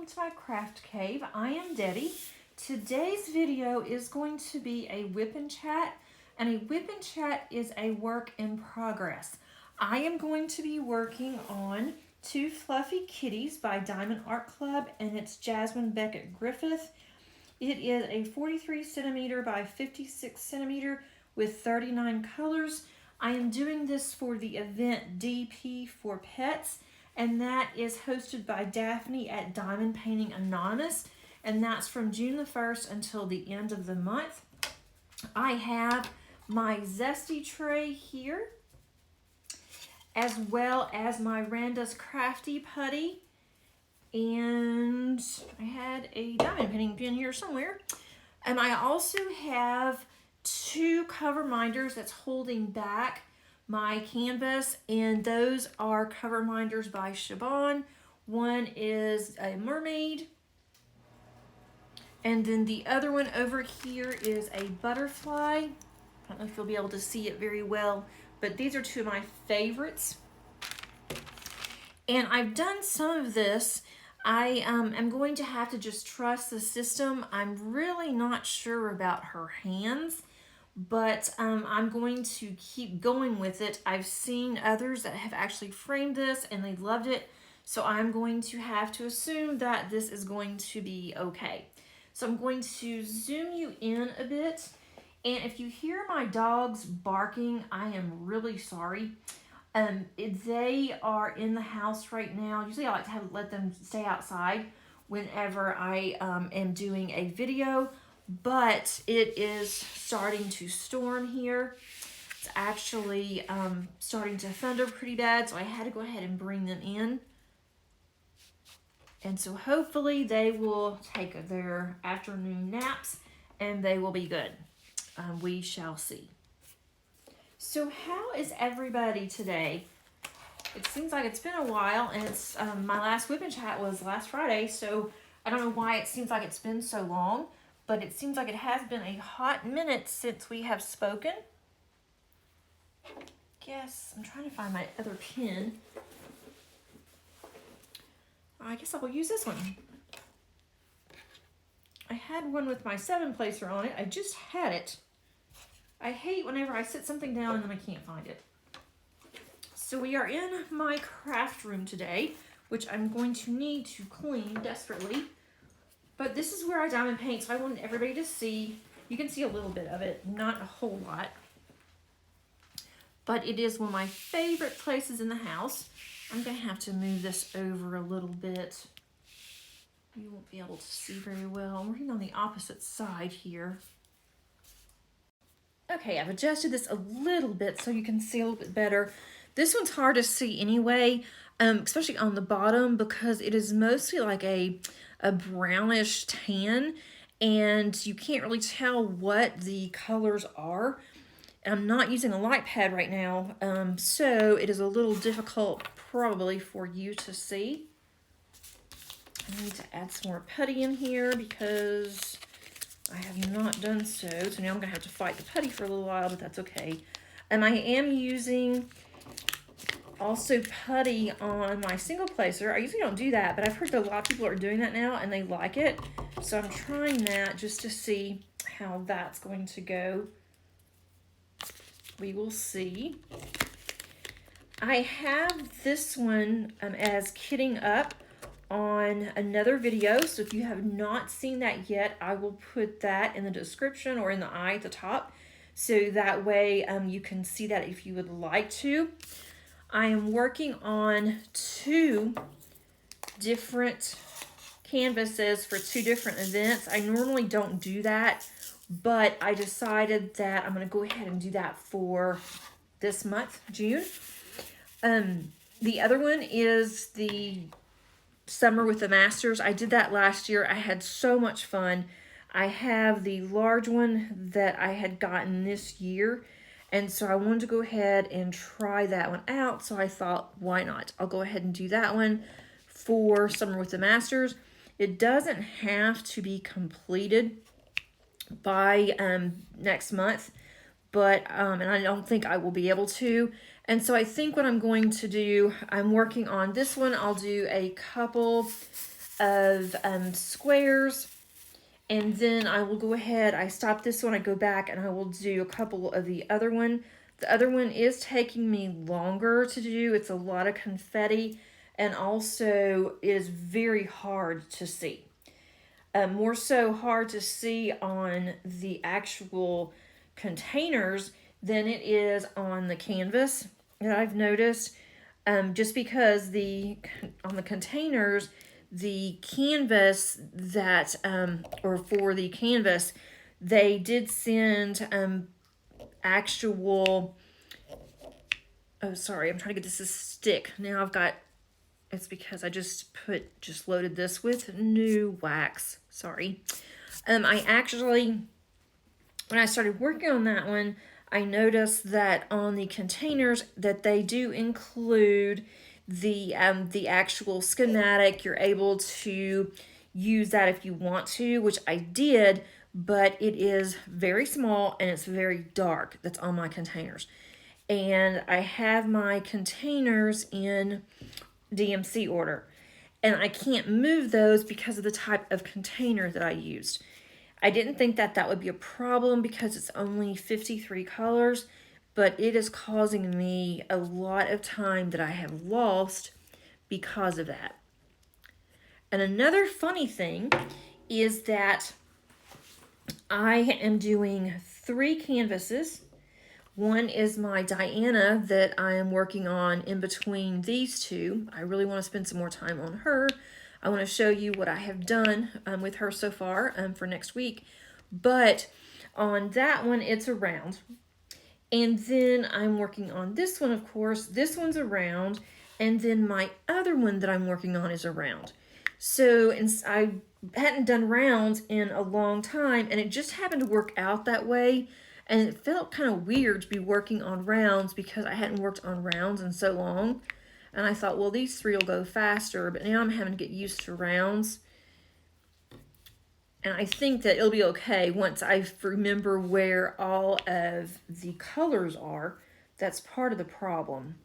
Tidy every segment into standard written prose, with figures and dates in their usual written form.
welcome to my craft cave. I am Debbie. Today's video is going to be a WIP Chat, and a WIP Chat is a work in progress. I am going to be working on two Fluffy Kitties by Diamond Art Club, and it's Jasmine Beckett Griffith. It is a 43 centimeter by 56 centimeter with 39 colors. I am doing this for the event DP for Pets, and that is hosted by Daphne at Diamond Painting Anonymous, and that's from June the 1st until the end of the month. I have my zesty tray here, as well as my Randa's Crafty Putty, and I had a diamond painting pin here somewhere. And I also have two cover minders that's holding back my canvas, and those are cover minders by Shoppe. One is a mermaid, and then the other one over here is a butterfly. I don't know if you'll be able to see it very well, but these are two of my favorites. And I've done some of this. I am going to have to just trust the system. I'm really not sure about her hands, but I'm going to keep going with it. I've seen others that have actually framed this and they loved it, so I'm going to have to assume that this is going to be okay. So I'm going to zoom you in a bit, and if you hear my dogs barking, I am really sorry. They are in the house right now. Usually I like to let them stay outside whenever I am doing a video, but it is starting to storm here. It's actually starting to thunder pretty bad, so I had to go ahead and bring them in. And so hopefully they will take their afternoon naps and they will be good. We shall see. So how is everybody today? It seems like it's been a while, and it's my last WIP Chat was last Friday, so I don't know why it seems like it's been so long, but it seems like it has been a hot minute since we have spoken. Guess I'm trying to find my other pin. I guess I will use this one. I had one with my 7-placer on it. I just had it. I hate whenever I set something down and then I can't find it. So we are in my craft room today, which I'm going to need to clean desperately. But this is where I diamond paint, so I wanted everybody to see. You can see a little bit of it, not a whole lot. But it is one of my favorite places in the house. I'm going to have to move this over a little bit. You won't be able to see very well. I'm working on the opposite side here. Okay, I've adjusted this a little bit so you can see a little bit better. This one's hard to see anyway, especially on the bottom, because it is mostly like a brownish tan, and you can't really tell what the colors are. I'm not using a light pad right now, so it is a little difficult probably for you to see. I need to add some more putty in here because I have not done so. So now I'm going to have to fight the putty for a little while, but that's okay. And I am using also putty on my single placer. I usually don't do that, but I've heard that a lot of people are doing that now and they like it. So I'm trying that just to see how that's going to go. We will see. I have this one as kitting up on another video, so if you have not seen that yet, I will put that in the description or in the eye at the top, so that way you can see that if you would like to. I am working on two different canvases for two different events. I normally don't do that, but I decided that I'm going to go ahead and do that for this month, June. The other one is the Summer with the Masters. I did that last year. I had so much fun. I have the large one that I had gotten this year, and so I wanted to go ahead and try that one out, so I thought, why not? I'll go ahead and do that one for Summer with the Masters. It doesn't have to be completed by next month, but and I don't think I will be able to. And so I think what I'm going to do, I'm working on this one. I'll do a couple of squares. And then I will go ahead, I stop this one, I go back and I will do a couple of the other one. The other one is taking me longer to do. It's a lot of confetti, and also it is very hard to see. More so hard to see on the actual containers than it is on the canvas that I've noticed. Just because on the containers, the canvas that or for the canvas, they did send actual. Oh, sorry, I'm trying to get this to stick. Now I've got. It's because I just loaded this with new wax. Sorry. I actually, when I started working on that one, I noticed that on the containers that they do include the actual schematic. You're able to use that if you want to, which I did, but it is very small and it's very dark. That's on my containers. And I have my containers in DMC order, and I can't move those because of the type of container that I used. I didn't think that that would be a problem because it's only 53 colors, but it is causing me a lot of time that I have lost because of that. And another funny thing is that I am doing 3 canvases. One is my Diana that I am working on in between these two. I really want to spend some more time on her. I want to show you what I have done with her so far for next week. But on that one, it's a round. And then I'm working on this one, of course. This one's a round. And then my other one that I'm working on is a round. So I hadn't done rounds in a long time, and it just happened to work out that way. And it felt kind of weird to be working on rounds because I hadn't worked on rounds in so long. And I thought, well, these 3 will go faster, but now I'm having to get used to rounds. And I think that it'll be okay once I remember where all of the colors are. That's part of the problem,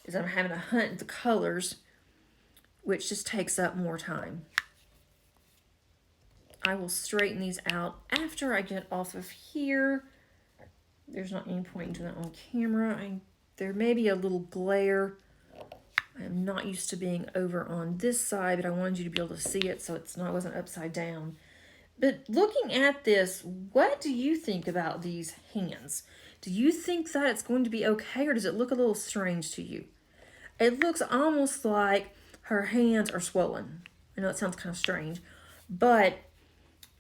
is I'm having to hunt the colors, which just takes up more time. I will straighten these out after I get off of here. There's not any point in doing that on camera. There may be a little glare. I'm not used to being over on this side, but I wanted you to be able to see it so it wasn't upside down. But looking at this, what do you think about these hands? Do you think that it's going to be okay, or does it look a little strange to you? It looks almost like her hands are swollen. I know it sounds kind of strange, but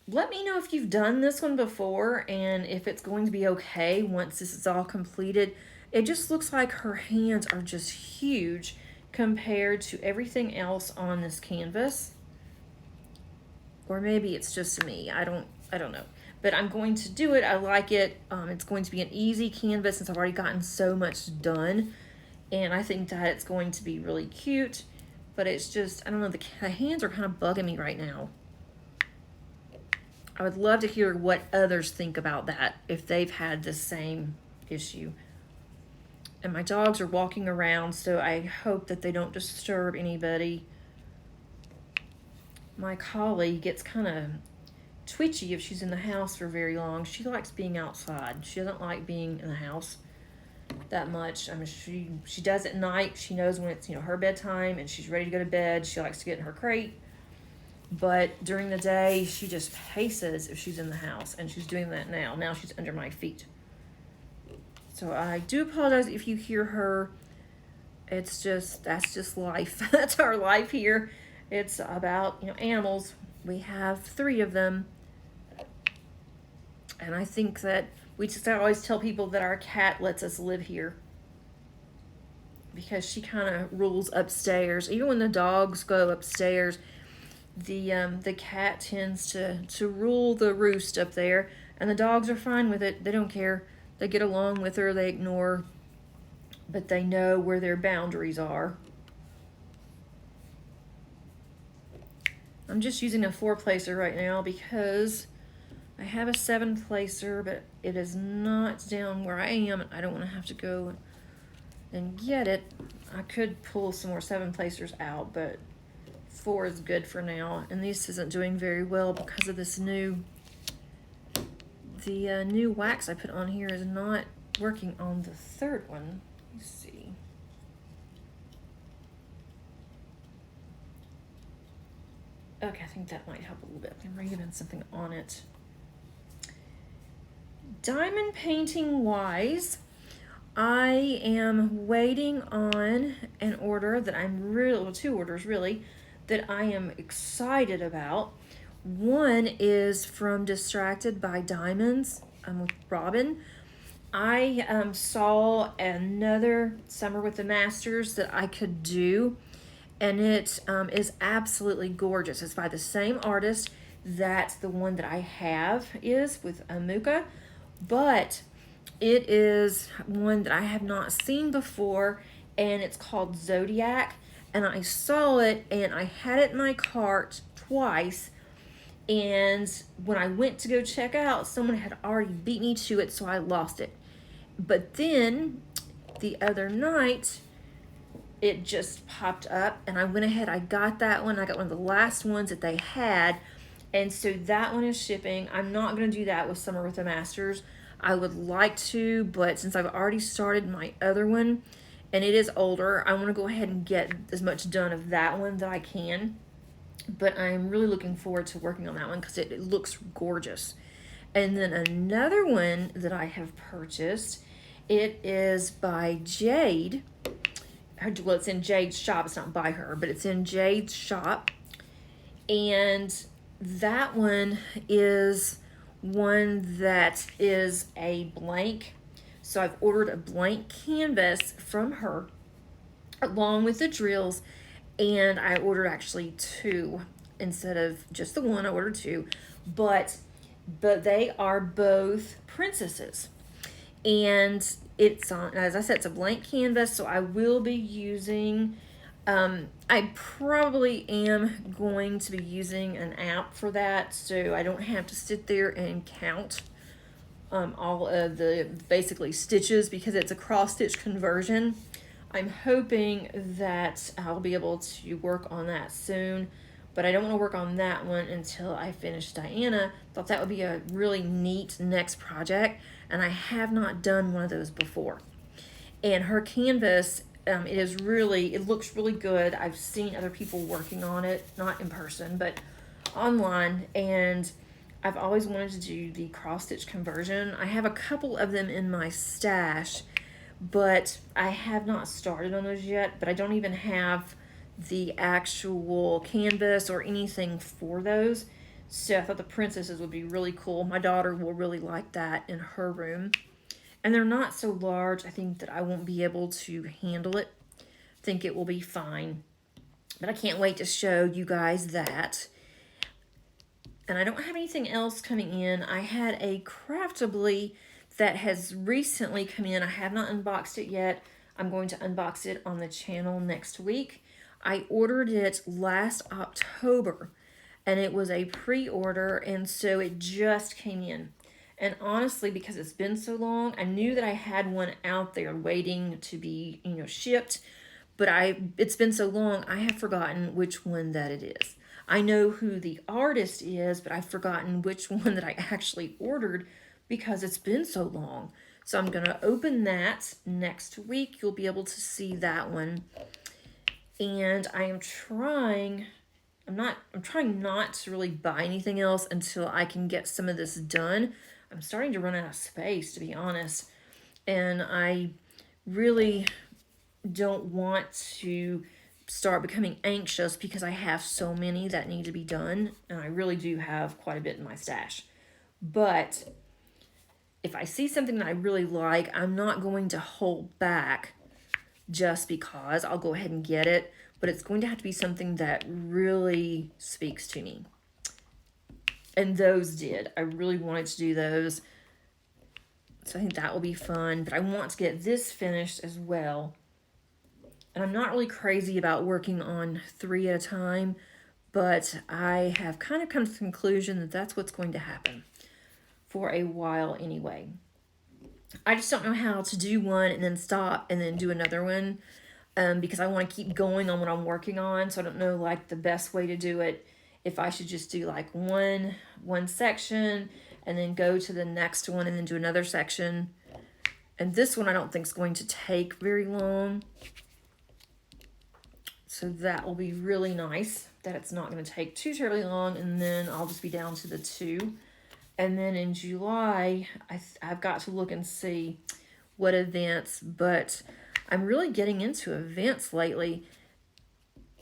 let me know if you've done this one before and if it's going to be okay once this is all completed. It just looks like her hands are just huge compared to everything else on this canvas. Or maybe it's just me. I don't know. But I'm going to do it. I like it. It's going to be an easy canvas since I've already gotten so much done. And I think that it's going to be really cute. But it's just, I don't know, the hands are kind of bugging me right now. I would love to hear what others think about that, if they've had the same issue. And my dogs are walking around, so I hope that they don't disturb anybody. My collie gets kind of twitchy if she's in the house for very long. She likes being outside. She doesn't like being in the house that much. I mean, she does at night. She knows when it's, her bedtime and she's ready to go to bed. She likes to get in her crate. But during the day, she just paces if she's in the house, and she's doing that now. Now she's under my feet. So I do apologize if you hear her. That's just life. That's our life here. It's about, animals. We have 3 of them. And I think that I always tell people that our cat lets us live here, because she kind of rules upstairs. Even when the dogs go upstairs, the cat tends to rule the roost up there, and the dogs are fine with it. They don't care. They get along with her. They ignore, but they know where their boundaries are. I'm just using a 4-placer right now because I have a 7-placer, but it is not down where I am, and I don't want to have to go and get it. I could pull some more 7-placers out, but 4 is good for now. And this isn't doing very well because of this new, the new wax I put on here is not working on the third one. Let's see. Okay, I think that might help a little bit. I'm reading something on it. Diamond painting wise, I am waiting on an order that I'm really, well, 2 orders really, that I am excited about. One is from Distracted by Diamonds with Robin. I saw another Summer with the Masters that I could do, and it is absolutely gorgeous. It's by the same artist that the one that I have is with Amuka, but it is one that I have not seen before, and it's called Zodiac. And I saw it, and I had it in my cart twice, and when I went to go check out, someone had already beat me to it, so I lost it. But then the other night, it just popped up, and I went ahead, I got that one. I got one of the last ones that they had, and so that one is shipping. I'm not going to do that with Summer with the Masters. I would like to, but since I've already started my other one, and it is older, I want to go ahead and get as much done of that one that I can. But I'm really looking forward to working on that one because it looks gorgeous. And then another one that I have purchased, it is by Jade. Well, it's in Jade's shop. It's not by her, but it's in Jade's shop. And that one is one that is a blank. So I've ordered a blank canvas from her along with the drills, and I ordered actually 2 instead of just the one. I ordered 2, but they are both princesses, and it's on, as I said, it's a blank canvas, so I will be using I probably am going to be using an app for that, so I don't have to sit there and count all of the basically stitches, because it's a cross stitch conversion. I'm hoping that I'll be able to work on that soon, but I don't want to work on that one until I finish Diana. Thought that would be a really neat next project, and I have not done one of those before. And her canvas, it looks really good. I've seen other people working on it, not in person, but online, and I've always wanted to do the cross stitch conversion. I have a couple of them in my stash, but I have not started on those yet, but I don't even have the actual canvas or anything for those. So I thought the princesses would be really cool. My daughter will really like that in her room. And they're not so large. I think that I won't be able to handle it. I think it will be fine. But I can't wait to show you guys that. And I don't have anything else coming in. I had a Craftably that has recently come in. I have not unboxed it yet. I'm going to unbox it on the channel next week. I ordered it last October, and it was a pre-order, and so it just came in. And honestly, because it's been so long, I knew that I had one out there waiting to be, shipped, but it's been so long, I have forgotten which one that it is. I know who the artist is, but I've forgotten which one that I actually ordered because it's been so long. So I'm going to open that next week. You'll be able to see that one. And I'm trying not to really buy anything else until I can get some of this done. I'm starting to run out of space, to be honest. And I really don't want to start becoming anxious because I have so many that need to be done. And I really do have quite a bit in my stash. But if I see something that I really like, I'm not going to hold back just because. I'll go ahead and get it. But it's going to have to be something that really speaks to me. And those did. I really wanted to do those. So I think that will be fun. But I want to get this finished as well. And I'm not really crazy about working on 3 at a time. But I have kind of come to the conclusion that that's what's going to happen. For a while anyway. I just don't know how to do one and then stop and then do another one. because I want to keep going on what I'm working on. So I don't know like the best way to do it. If I should just do like one section and then go to the next one and then do another section. And this one I don't think is going to take very long. So that will be really nice that it's not going to take too terribly long. And then I'll just be down to the 2. And then in July, I've got to look and see what events, but I'm really getting into events lately.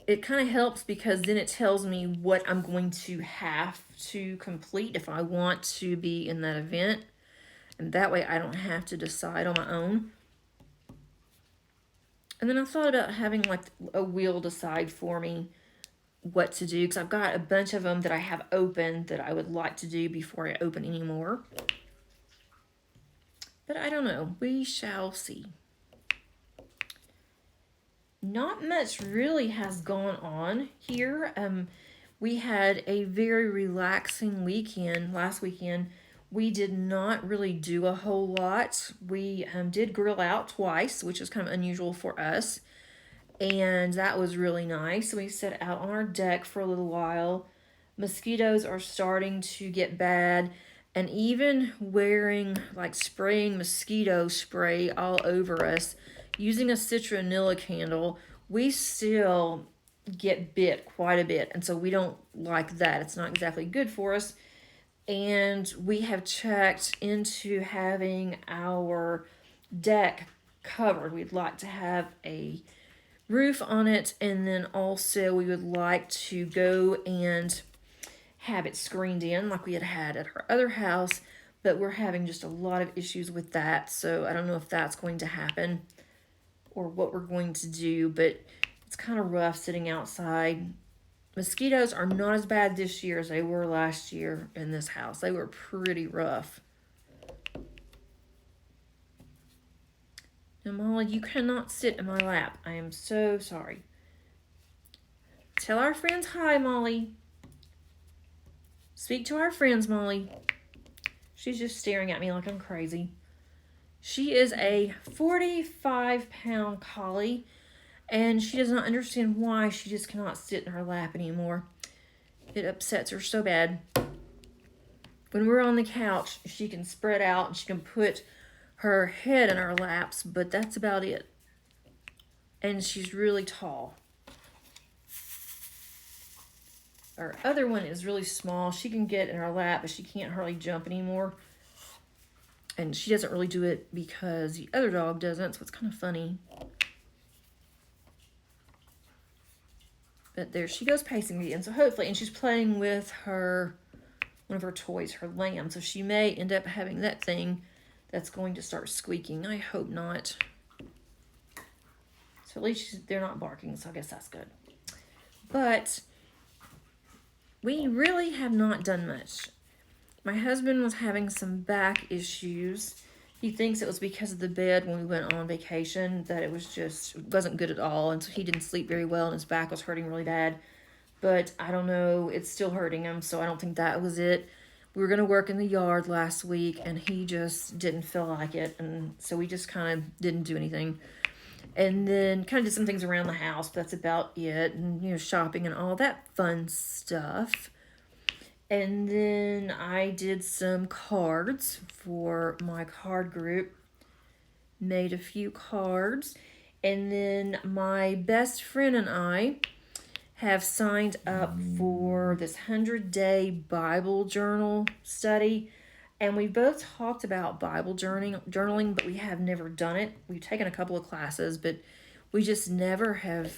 It kind of helps because then it tells me what I'm going to have to complete if I want to be in that event. And that way I don't have to decide on my own. And then I thought about having like a wheel decide for me what to do, because I've got a bunch of them that I have open that I would like to do before I open any more. But I don't know. We shall see. Not much really has gone on here. We had a very relaxing weekend last weekend. We did not really do a whole lot. We did grill out twice, which is kind of unusual for us. And that was really nice. We sat out on our deck for a little while. Mosquitoes are starting to get bad. And even wearing, like spraying mosquito spray all over us, using a citronella candle, we still get bit quite a bit. And so we don't like that. It's not exactly good for us. And we have checked into having our deck covered. We'd like to have a roof on it, and then also we would like to go and have it screened in like we had at our other house, but we're having just a lot of issues with that, so I don't know if that's going to happen or what we're going to do, but it's kind of rough sitting outside. Mosquitoes are not as bad this year as they were last year in this house. They were pretty rough. Now, Molly, you cannot sit in my lap. I am so sorry. Tell our friends hi, Molly. Speak to our friends, Molly. She's just staring at me like I'm crazy. She is a 45-pound collie, and she does not understand why she just cannot sit in her lap anymore. It upsets her so bad. When we're on the couch, she can spread out and she can put her head in our laps, but that's about it. And she's really tall. Our other one is really small. She can get in our lap, but she can't hardly jump anymore. And she doesn't really do it because the other dog doesn't, so it's kind of funny. But there she goes pacing again. So hopefully, and she's playing with her, one of her toys, her lamb. So she may end up having that thing that's going to start squeaking. I hope not. So at least they're not barking, so I guess that's good. But we really have not done much. My husband was having some back issues. He thinks it was because of the bed when we went on vacation, that it wasn't good at all, and so he didn't sleep very well and his back was hurting really bad. But I don't know, it's still hurting him, so I don't think that was it. We were going to work in the yard last week, and he just didn't feel like it, and so we just kind of didn't do anything. And then kind of did some things around the house, but that's about it, and shopping and all that fun stuff. And then I did some cards for my card group, made a few cards, and then my best friend and I have signed up for this 100-day Bible journal study. And we both talked about Bible journaling, but we have never done it. We've taken a couple of classes, but we just never have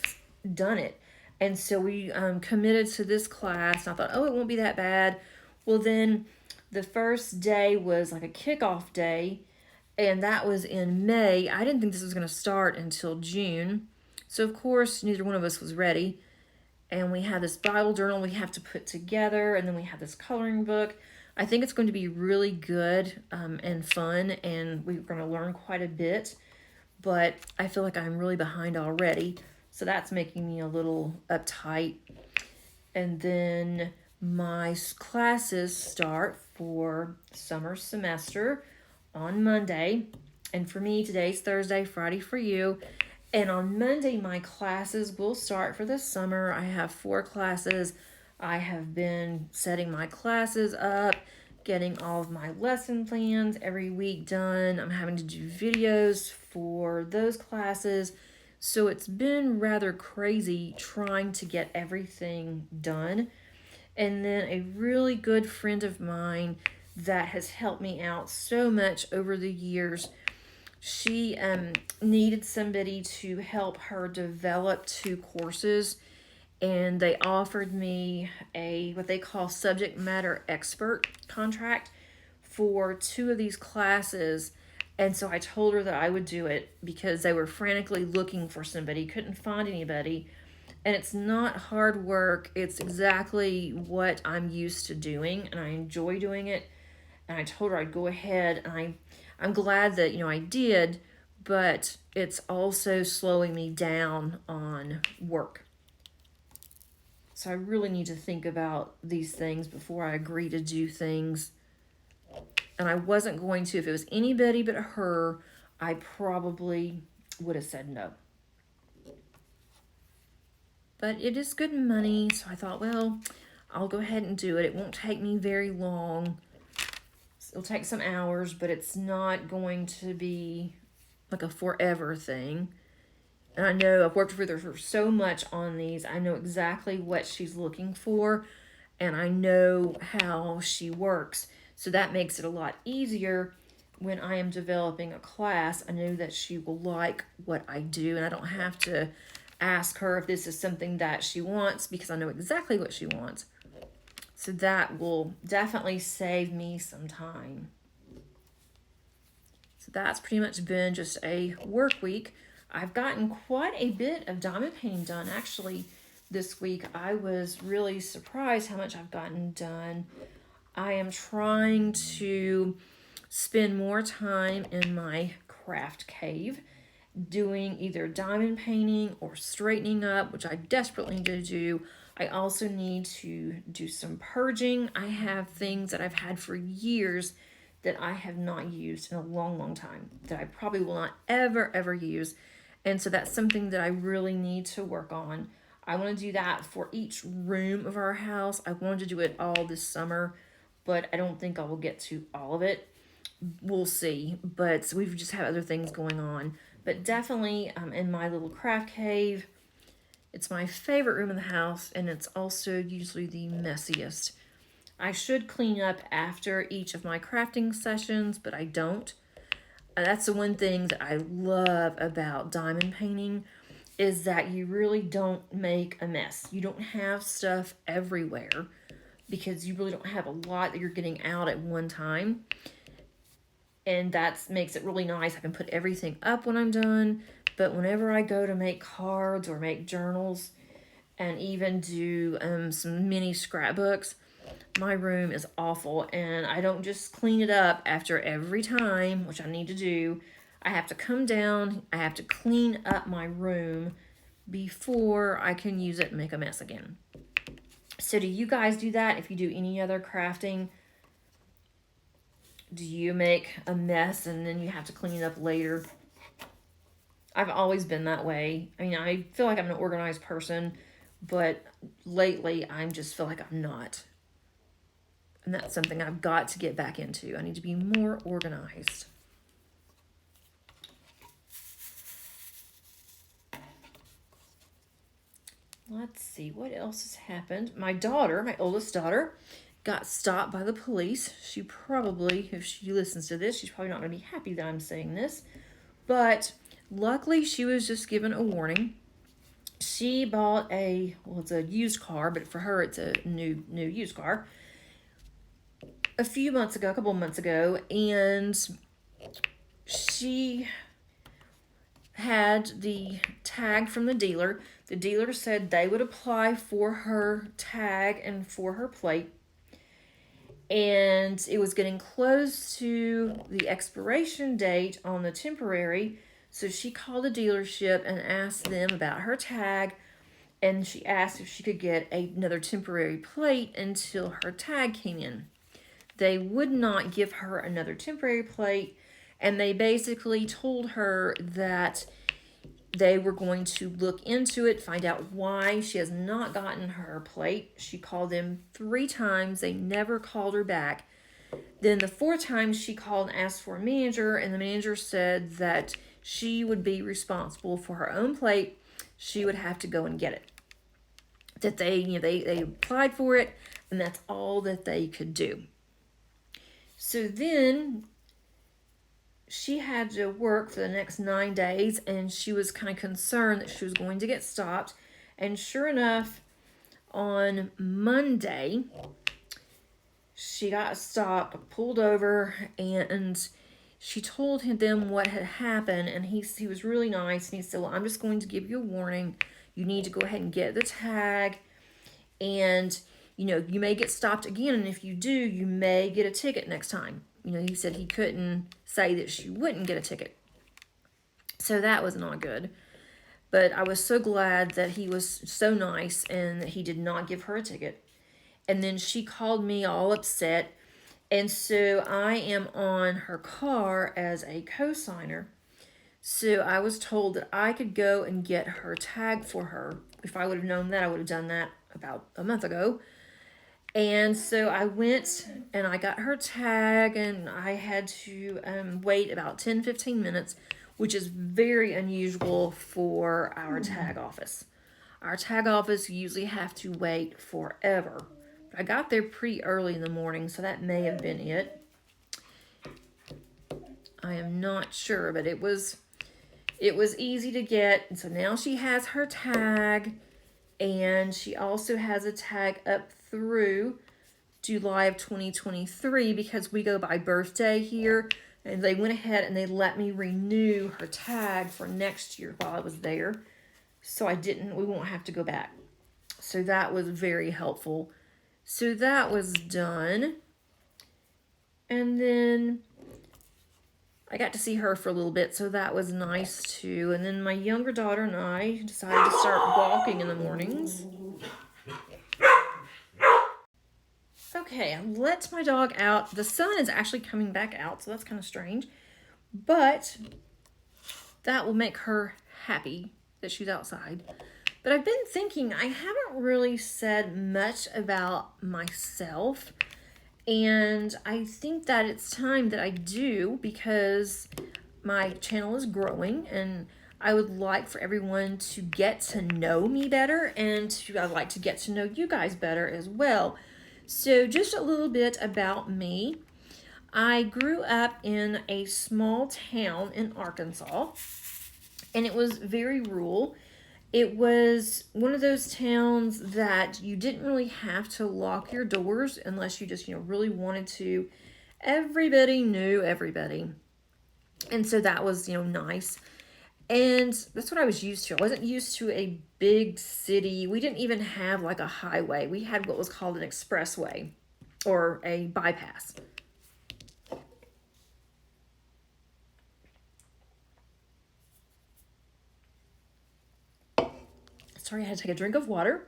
done it. And so we committed to this class. And I thought, oh, it won't be that bad. Well, then the first day was like a kickoff day, and that was in May. I didn't think this was going to start until June. So, of course, neither one of us was ready. And we had this Bible journal we have to put together, and then we have this coloring book. I think it's going to be really good and fun, and we're going to learn quite a bit. But I feel like I'm really behind already, so that's making me a little uptight. And then my classes start for summer semester on Monday. And for me, today's Thursday, Friday for you. And on Monday, my classes will start for the summer. I have 4 classes. I have been setting my classes up, getting all of my lesson plans every week done. I'm having to do videos for those classes. So it's been rather crazy trying to get everything done. And then a really good friend of mine that has helped me out so much over the years, she needed somebody to help her develop 2 courses, and they offered me a what they call subject matter expert contract for 2 of these classes. And so I told her that I would do it because they were frantically looking for somebody, couldn't find anybody. And it's not hard work, it's exactly what I'm used to doing, and I enjoy doing it. And I told her I'd go ahead, and I'm glad that, I did, but it's also slowing me down on work. So I really need to think about these things before I agree to do things. And I wasn't going to. If it was anybody but her, I probably would have said no. But it is good money, so I thought, well, I'll go ahead and do it. It won't take me very long. It'll take some hours, but it's not going to be like a forever thing. And I know I've worked with her for so much on these. I know exactly what she's looking for, and I know how she works. So that makes it a lot easier when I am developing a class. I know that she will like what I do, and I don't have to ask her if this is something that she wants because I know exactly what she wants. So that will definitely save me some time. So that's pretty much been just a work week. I've gotten quite a bit of diamond painting done actually this week. I was really surprised how much I've gotten done. I am trying to spend more time in my craft cave doing either diamond painting or straightening up, which I desperately need to do. I also need to do some purging. I have things that I've had for years that I have not used in a long, long time that I probably will not ever use. And so that's something that I really need to work on. I want to do that for each room of our house. I wanted to do it all this summer, but I don't think I will get to all of it. We'll see, but we've just had other things going on. But definitely in my little craft cave, it's my favorite room in the house, and it's also usually the messiest. I should clean up after each of my crafting sessions, but I don't. That's the one thing that I love about diamond painting is that you really don't make a mess. You don't have stuff everywhere because you really don't have a lot that you're getting out at one time. And that makes it really nice. I can put everything up when I'm done. But whenever I go to make cards or make journals and even do some mini scrapbooks, my room is awful. And I don't just clean it up after every time, which I need to do. I have to come down. I have to clean up my room before I can use it and make a mess again. So do you guys do that? If you do any other crafting, do you make a mess and then you have to clean it up later? I've always been that way. I mean, I feel like I'm an organized person, but lately I just feel like I'm not. And that's something I've got to get back into. I need to be more organized. Let's see, what else has happened? My daughter, my oldest daughter, got stopped by the police. She probably, if she listens to this, she's probably not going to be happy that I'm saying this. But luckily, she was just given a warning. She bought it's a used car, but for her, it's a new used car. A couple months ago, and she had the tag from the dealer. The dealer said they would apply for her tag and for her plate. And it was getting close to the expiration date on the temporary. So she called the dealership and asked them about her tag. And she asked if she could get another temporary plate until her tag came in. They would not give her another temporary plate. And they basically told her that they were going to look into it, find out why she has not gotten her plate. She called them 3 times. They never called her back. Then the 4th time she called and asked for a manager, and the manager said that she would be responsible for her own plate. She would have to go and get it. That they applied for it, and that's all that they could do. So then she had to work for the next 9 days, and she was kind of concerned that she was going to get stopped. And sure enough, on Monday, she got stopped, pulled over, and she told them what had happened. And he was really nice, and he said, well, I'm just going to give you a warning. You need to go ahead and get the tag, and you may get stopped again, and if you do, you may get a ticket next time. He said he couldn't say that she wouldn't get a ticket. So that was not good. But I was so glad that he was so nice and that he did not give her a ticket. And then she called me all upset. And so I am on her car as a co-signer. So I was told that I could go and get her tag for her. If I would have known that, I would have done that about a month ago. And so I went and I got her tag, and I had to wait about 10-15 minutes, which is very unusual for our tag office. Our tag office usually have to wait forever. I got there pretty early in the morning, so that may have been it. I am not sure, but it was easy to get. And so now she has her tag, and she also has a tag up through July of 2023 because we go by birthday here, and they went ahead and they let me renew her tag for next year while I was there, so we won't have to go back. So that was very helpful. So that was done, and then I got to see her for a little bit, so that was nice too. And then my younger daughter and I decided to start walking in the mornings. Okay, I let my dog out. The sun is actually coming back out, so that's kind of strange. But that will make her happy that she's outside. But I've been thinking, I haven't really said much about myself. And I think that it's time that I do, because my channel is growing and I would like for everyone to get to know me better, and I'd like to get to know you guys better as well. So just a little bit about me. I grew up in a small town in Arkansas, and it was very rural. It was one of those towns that you didn't really have to lock your doors unless you just, really wanted to. Everybody knew everybody. And so that was, nice. And that's what I was used to. I wasn't used to a big city. We didn't even have like a highway. We had what was called an expressway or a bypass. Sorry, I had to take a drink of water.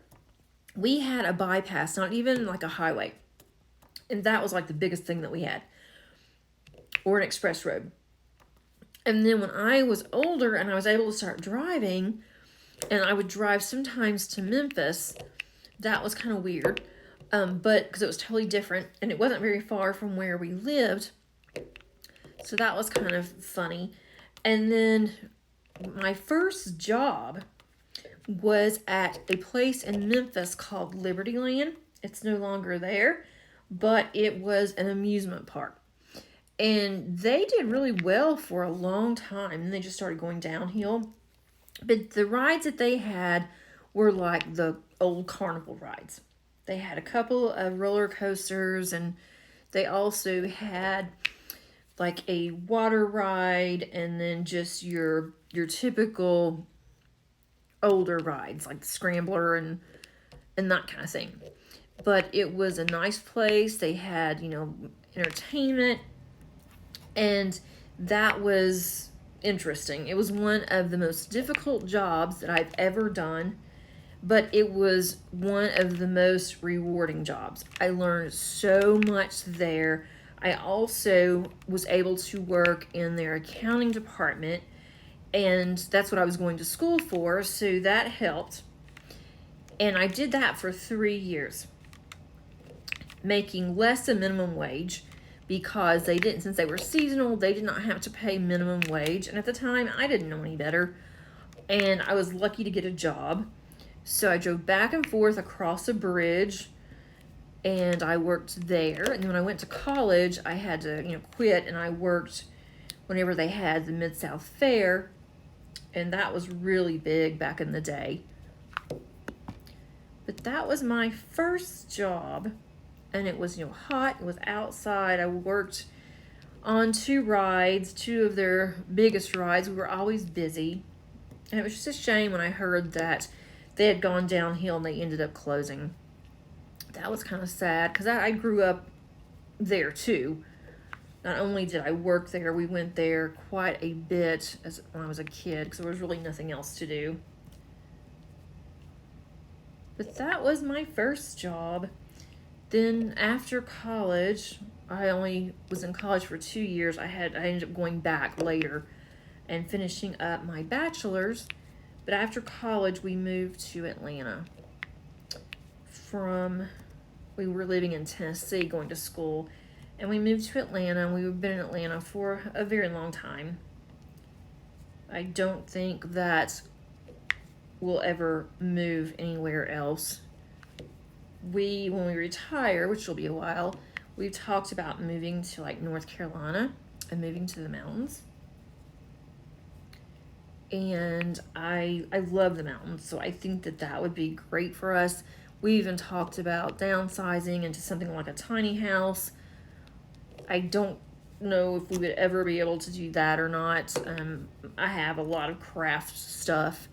We had a bypass, not even like a highway. And that was like the biggest thing that we had. Or an express road. And then when I was older and I was able to start driving, and I would drive sometimes to Memphis, that was kind of weird. But because it was totally different, and it wasn't very far from where we lived. So that was kind of funny. And then my first job was at a place in Memphis called Liberty Land. It's no longer there, but it was an amusement park. And they did really well for a long time, and they just started going downhill. But the rides that they had were like the old carnival rides. They had a couple of roller coasters, and they also had like a water ride, and then just your typical older rides like the Scrambler and that kind of thing. But it was a nice place. They had, entertainment, and that was interesting. It was one of the most difficult jobs that I've ever done, but it was one of the most rewarding jobs. I learned so much there. I also was able to work in their accounting department, And that's what I was going to school for, so that helped. And I did that for 3 years, making less than minimum wage, because they didn't, since they were seasonal, they did not have to pay minimum wage. And at the time, I didn't know any better. And I was lucky to get a job. So I drove back and forth across a bridge, and I worked there. And then when I went to college, I had to, quit, and I worked whenever they had the Mid-South Fair. And that was really big back in the day. But that was my first job. And it was, hot. It was outside. I worked on 2 rides, 2 of their biggest rides. We were always busy. And it was just a shame when I heard that they had gone downhill and they ended up closing. That was kind of sad, because I grew up there too. Not only did I work there, we went there quite a bit when I was a kid, because there was really nothing else to do. But that was my first job. Then after college, I only was in college for 2 years. I ended up going back later and finishing up my bachelor's. But after college, we moved to Atlanta. We were living in Tennessee going to school, and we moved to Atlanta, and we've been in Atlanta for a very long time. I don't think that we'll ever move anywhere else. When we retire, which will be a while, we've talked about moving to like North Carolina and moving to the mountains. And I love the mountains, so I think that would be great for us. We even talked about downsizing into something like a tiny house. I don't know if we would ever be able to do that or not. I have a lot of craft stuff,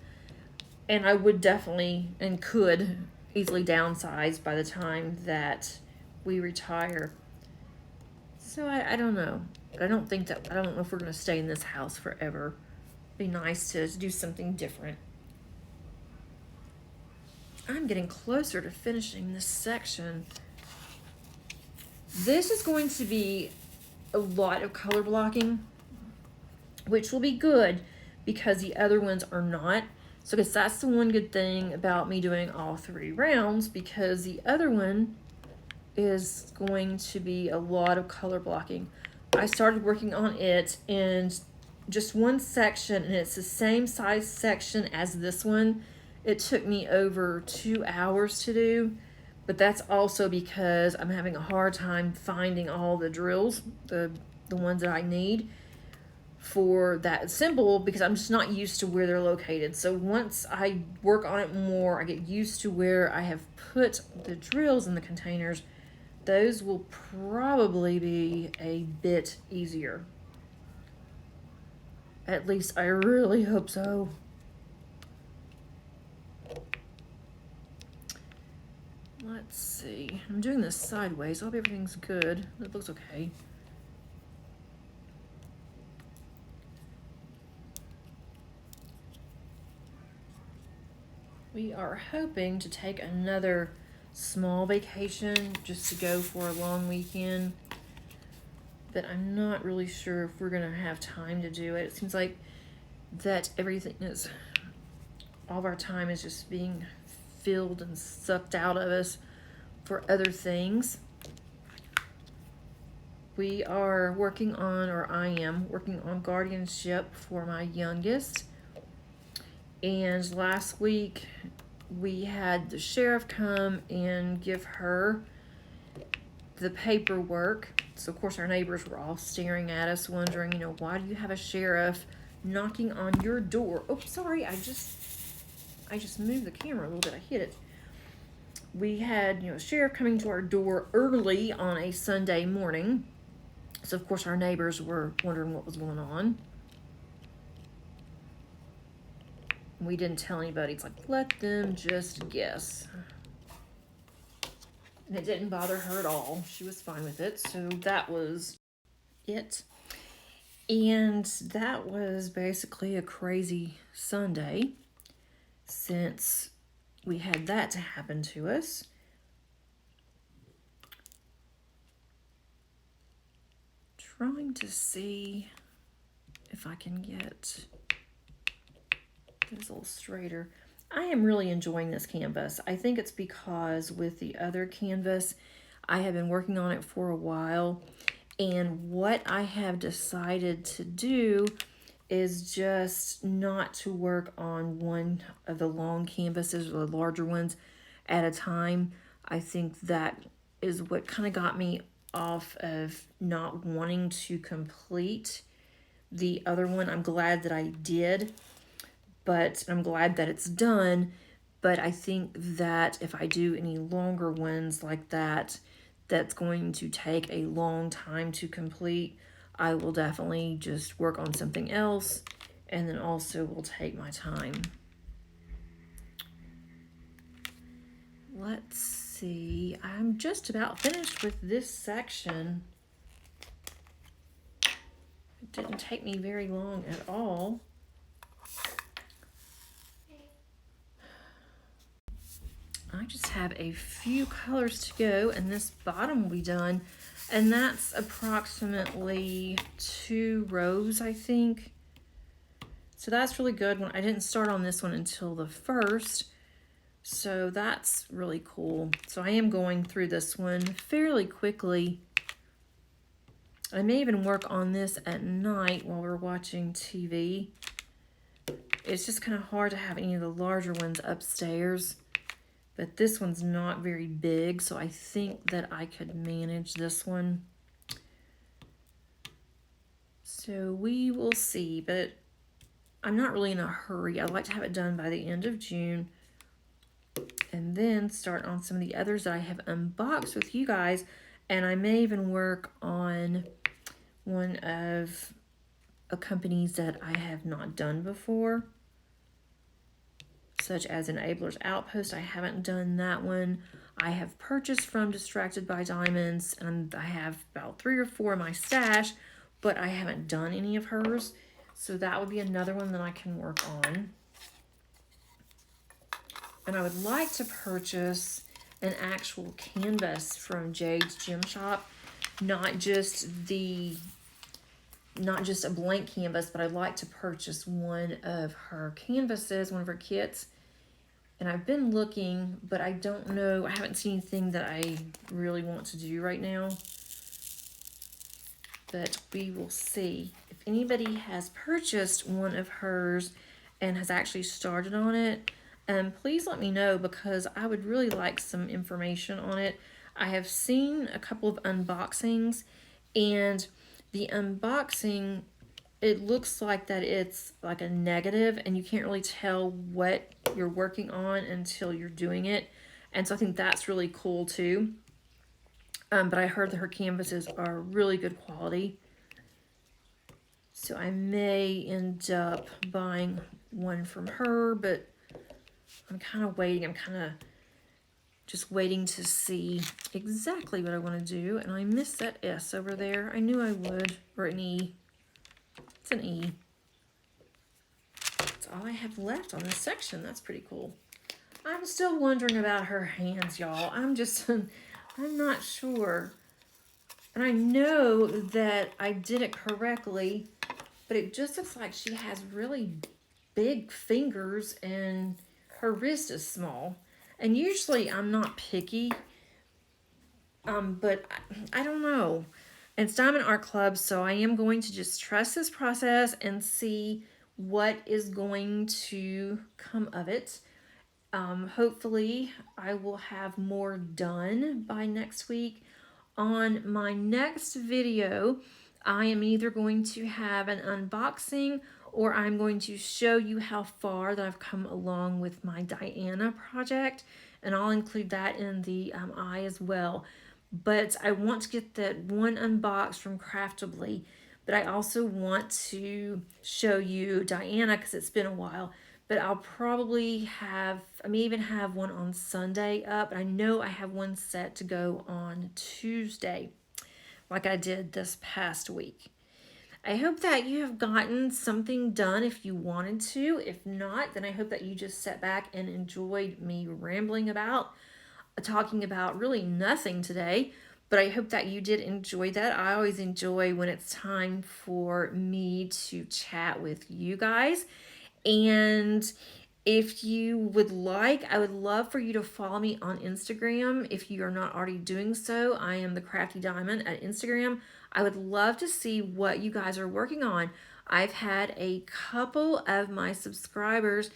and I would definitely and could easily downsize by the time that we retire. So I don't know. I don't know if we're going to stay in this house forever. Be nice to do something different. I'm getting closer to finishing this section. This is going to be a lot of color blocking, which will be good because the other ones are not. So I guess that's the one good thing about me doing all 3 rounds, because the other one is going to be a lot of color blocking. I started working on it in just one section, and it's the same size section as this one. It took me over 2 hours to do, but that's also because I'm having a hard time finding all the drills, the ones that I need for that symbol, because I'm just not used to where they're located. So once I work on it more, I get used to where I have put the drills in the containers. Those will probably be a bit easier. At least I really hope so. Let's see. I'm doing this sideways. I hope everything's good. It looks okay. We are hoping to take another small vacation just to go for a long weekend. But I'm not really sure if we're going to have time to do it. It seems like that all of our time is just being filled and sucked out of us for other things. I am working on guardianship for my youngest. And last week we had the sheriff come and give her the paperwork. So of course our neighbors were all staring at us, wondering, why do you have a sheriff knocking on your door? Oh, sorry, I just moved the camera a little bit. I hit it. We had, a sheriff coming to our door early on a Sunday morning. So of course our neighbors were wondering what was going on. We didn't tell anybody. It's like, let them just guess. And it didn't bother her at all. She was fine with it. So that was it. And that was basically a crazy Sunday, since we had that to happen to us. Trying to see if I can get get this a little straighter. I am really enjoying this canvas. I think it's because with the other canvas, I have been working on it for a while, and what I have decided to do is just not to work on one of the long canvases or the larger ones at a time. I think that is what kind of got me off of not wanting to complete the other one. I'm glad that I did, but I'm glad that it's done. But I think that if I do any longer ones like that, that's going to take a long time to complete. I will definitely just work on something else, and then also will take my time. Let's see, I'm just about finished with this section. It didn't take me very long at all. I just have a few colors to go, and this bottom will be done. And that's approximately 2 rows, I think. So that's really good. I didn't start on this one until the 1st. So that's really cool. So I am going through this one fairly quickly. I may even work on this at night while we're watching TV. It's just kind of hard to have any of the larger ones upstairs. But this one's not very big, so I think that I could manage this one. So we will see, but I'm not really in a hurry. I'd like to have it done by the end of June, and then start on some of the others that I have unboxed with you guys. And I may even work on one of a companies that I have not done before, such as Enablers Outpost. I haven't done that one. I have purchased from Distracted by Diamonds, and I have about 3 or 4 in my stash, but I haven't done any of hers. So that would be another one that I can work on. And I would like to purchase an actual canvas from Jade's Gem Shop, not just a blank canvas, but I'd like to purchase one of her canvases, one of her kits. And I've been looking, but I don't know, I haven't seen anything that I really want to do right now. But we will see. If anybody has purchased one of hers and has actually started on it, please let me know, because I would really like some information on it. I have seen a couple of unboxings, and the unboxing, it looks like that it's like a negative, and you can't really tell what you're working on until you're doing it. And so I think that's really cool too. But I heard that her canvases are really good quality. So I may end up buying one from her, but I'm kind of waiting. I'm kind of just waiting to see exactly what I want to do. And I missed that S over there. I knew I would. Or an E. It's an E. That's all I have left on this section. That's pretty cool. I'm still wondering about her hands, y'all. I'm not sure. And I know that I did it correctly, but it just looks like she has really big fingers and her wrist is small. And usually I'm not picky, but I don't know. It's Diamond Art Club, so I am going to just trust this process and see what is going to come of it. Hopefully I will have more done by next week. On my next video, I am either going to have an unboxing, or I'm going to show you how far that I've come along with my Diana project, and I'll include that in the eye as well. But I want to get that one unboxed from Craftably, but I also want to show you Diana because it's been a while. But I'll probably I may even have one on Sunday up. I know I have one set to go on Tuesday, like I did this past week. I hope that you have gotten something done if you wanted to. If not, then I hope that you just sat back and enjoyed me rambling about, talking about really nothing today. But I hope that you did enjoy that. I always enjoy when it's time for me to chat with you guys. And if you would like, I would love for you to follow me on Instagram. If you are not already doing so, I am the Crafty Diamond at Instagram. I would love to see what you guys are working on. I've had a couple of my subscribers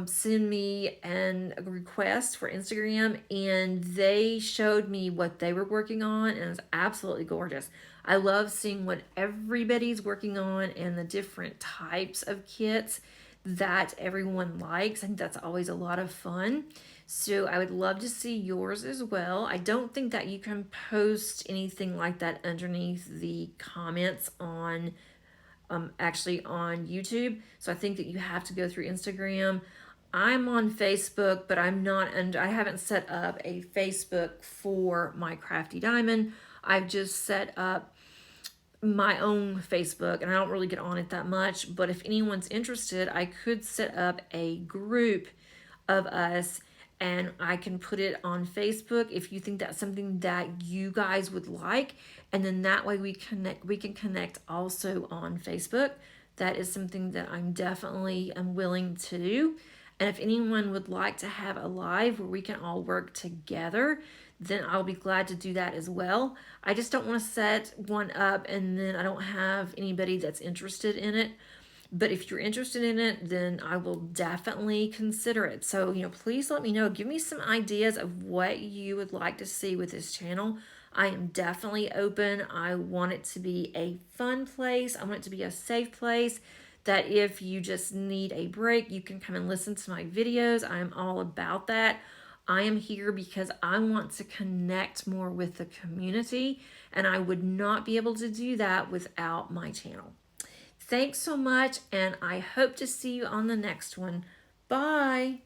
send me a request for Instagram, and they showed me what they were working on, and it's absolutely gorgeous. I love seeing what everybody's working on and the different types of kits that everyone likes. I think that's always a lot of fun. So I would love to see yours as well. I don't think that you can post anything like that underneath the comments on actually on YouTube. So I think that you have to go through Instagram. I'm on Facebook, but I'm not, and I haven't set up a Facebook for my Crafty Diamond. I've just set up my own Facebook, and I don't really get on it that much. But if anyone's interested, I could set up a group of us, and I can put it on Facebook if you think that's something that you guys would like. And then that way we can connect also on Facebook. That is something that I'm definitely willing to do. And if anyone would like to have a live where we can all work together, then I'll be glad to do that as well. I just don't want to set one up and then I don't have anybody that's interested in it. But if you're interested in it, then I will definitely consider it. So, please let me know. Give me some ideas of what you would like to see with this channel. I am definitely open. I want it to be a fun place. I want it to be a safe place that if you just need a break, you can come and listen to my videos. I am all about that. I am here because I want to connect more with the community, and I would not be able to do that without my channel. Thanks so much, and I hope to see you on the next one. Bye.